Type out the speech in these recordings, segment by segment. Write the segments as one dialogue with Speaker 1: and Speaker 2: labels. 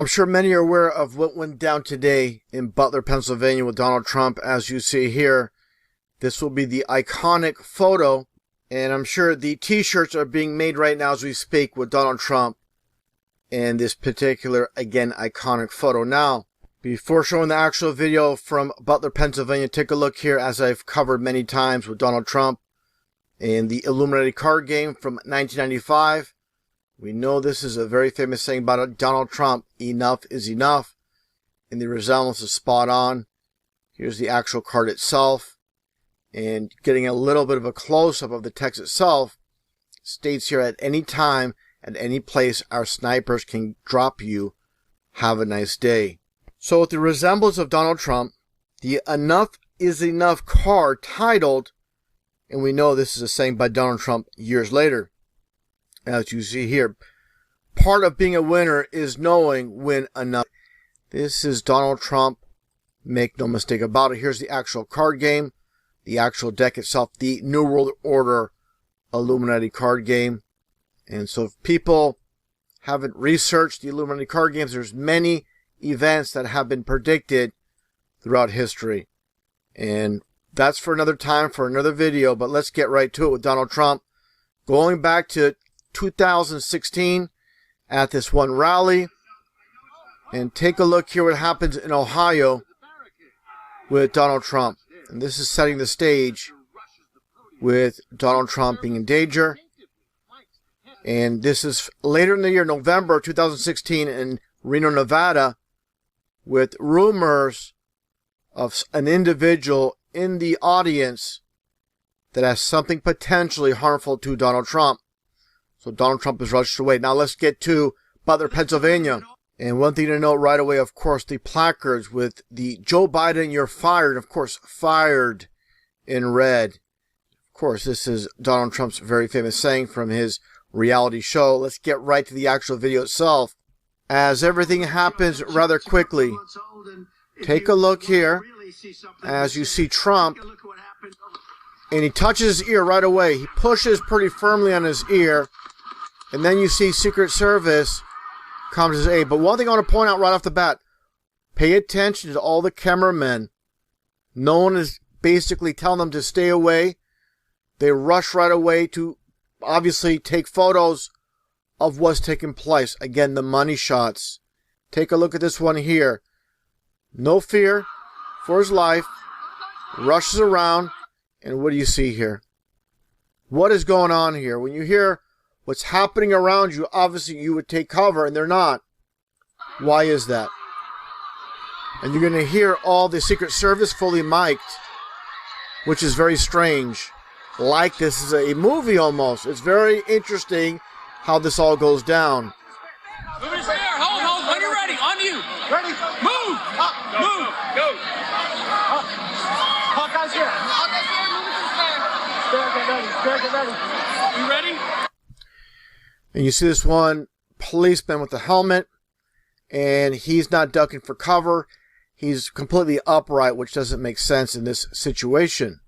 Speaker 1: I'm sure many are aware of what went down today in Butler, Pennsylvania with Donald Trump. As you see here, this will be the iconic photo, and I'm sure the t-shirts are being made right now as we speak with Donald Trump and this particular, again, iconic photo. Now, before showing the actual video from Butler, Pennsylvania, take a look here as I've covered many times with Donald Trump and the Illuminati card game from 1995. We know this is a very famous saying about Donald Trump, enough is enough, and the resemblance is spot on. Here's the actual card itself, and getting a little bit of a close-up of the text itself, states here, at any time, at any place, our snipers can drop you. Have a nice day. So with the resemblance of Donald Trump, the enough is enough card titled, and we know this is a saying by Donald Trump years later. As you see here, part of being a winner is knowing when enough. This is Donald Trump. Make no mistake about it. Here's the actual card game, the actual deck itself, the New World Order Illuminati card game. And so if people haven't researched the Illuminati card games, there's many events that have been predicted throughout history. And that's for another time, for another video, but let's get right to it with Donald Trump. Going back to 2016 at this one rally, and take a look here what happens in Ohio with Donald Trump. And this is setting the stage with Donald Trump being in danger. And this is later in the year, November 2016, in Reno, Nevada, with rumors of an individual in the audience that has something potentially harmful to Donald Trump. So Donald Trump is rushed away. Now let's get to Butler, Pennsylvania. And one thing to note right away, of course, the placards with the Joe Biden, you're fired. Of course, fired in red. Of course, this is Donald Trump's very famous saying from his reality show. Let's get right to the actual video itself, as everything happens rather quickly. Take a look here as you see Trump, and he touches his ear right away. He pushes pretty firmly on his ear. And then you see Secret Service comes to his aid. But one thing I want to point out right off the bat, pay attention to all the cameramen. No one is basically telling them to stay away. They rush right away to obviously take photos of what's taking place. Again, the money shots. Take a look at this one here. No fear for his life. Rushes around. And what do you see here? What is going on here? When you hear what's happening around you, obviously you would take cover, and they're not. Why is that? And you're going to hear all the Secret Service fully mic'd, which is very strange. Like this is a movie almost. It's very interesting how this all goes down.
Speaker 2: Move your chair. Hold. When you're ready. On you. Ready. Move. Up. Move. Go. Hawkeye's here. Get ready. You ready?
Speaker 1: And you see this one policeman with the helmet, and he's not ducking for cover. He's completely upright, which doesn't make sense in this situation.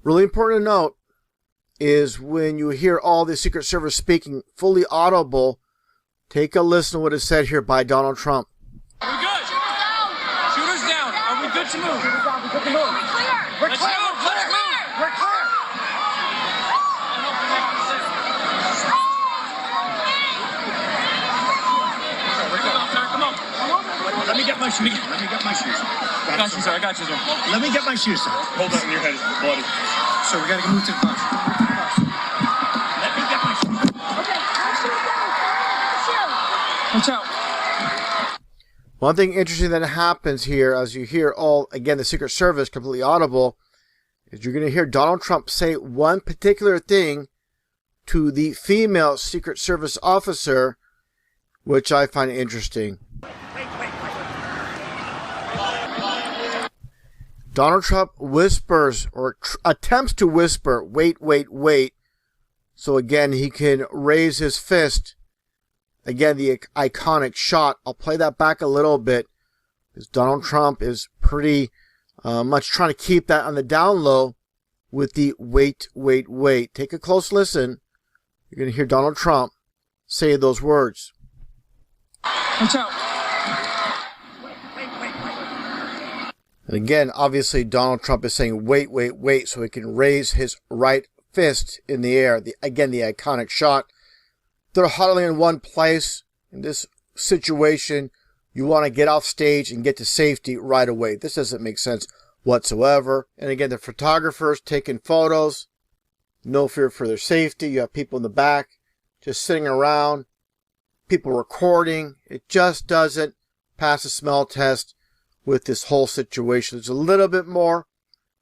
Speaker 1: Really important to note is when you hear all the Secret Service speaking fully audible, take a listen to what is said here by Donald Trump.
Speaker 2: Are we good? Shooters down. Are we good to move? We're clear. We're clear. Let's move. We're clear. Come on.
Speaker 3: Let me get my shoes.
Speaker 2: I got you, sir.
Speaker 3: Let me get my shoes, sir.
Speaker 2: Hold on, your head is bloody.
Speaker 3: So we gotta move to the bus. Let me get my shoes.
Speaker 2: Okay, watch out.
Speaker 1: One thing interesting that happens here, as you hear all, again, the Secret Service completely audible, is you're going to hear Donald Trump say one particular thing to the female Secret Service officer, which I find interesting. Donald Trump whispers, or attempts to whisper, wait, so again he can raise his fist. Again, the iconic shot. I'll play that back a little bit, because Donald Trump is pretty much trying to keep that on the down low. with the wait, wait, wait. Take a close listen. You're going to hear Donald Trump say those words.
Speaker 3: Watch out.
Speaker 1: And again, obviously, Donald Trump is saying, wait, wait, wait, so he can raise his right fist in the air. Again, the iconic shot. They're huddling in one place. In this situation, you want to get off stage and get to safety right away. This doesn't make sense whatsoever. And again, the photographers taking photos. No fear for their safety. You have people in the back just sitting around. People recording. It just doesn't pass the smell test with this whole situation. There's a little bit more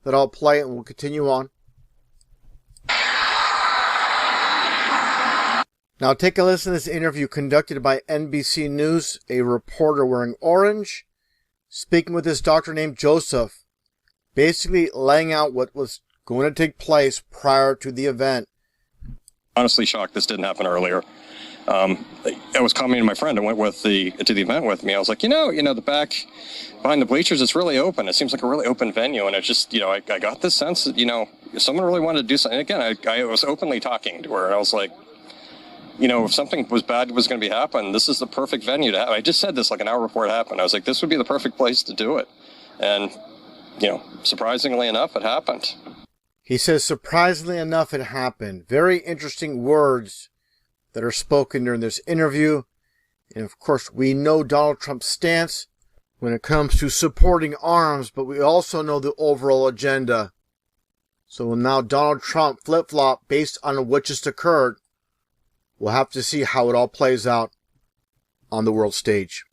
Speaker 1: that I'll play and we'll continue on. Now take a listen to this interview conducted by NBC News, a reporter wearing orange, speaking with this doctor named Joseph, basically laying out what was going to take place prior to the event.
Speaker 4: Honestly shocked this didn't happen earlier. I was commenting to my friend and went to the event with me. I was like, the back behind the bleachers, it's really open. It seems like a really open venue. And it just, I got this sense that, someone really wanted to do something. And again, I was openly talking to her. And I was like, if something was bad was going to be happening, this is the perfect venue to have. I just said this like an hour before it happened. I was like, this would be the perfect place to do it. And, surprisingly enough, it happened.
Speaker 1: He says, surprisingly enough, it happened. Very interesting words that are spoken during this interview. And of course, we know Donald Trump's stance when it comes to supporting arms, but we also know the overall agenda. So will now Donald Trump flip-flop based on what just occurred? We'll have to see how it all plays out on the world stage.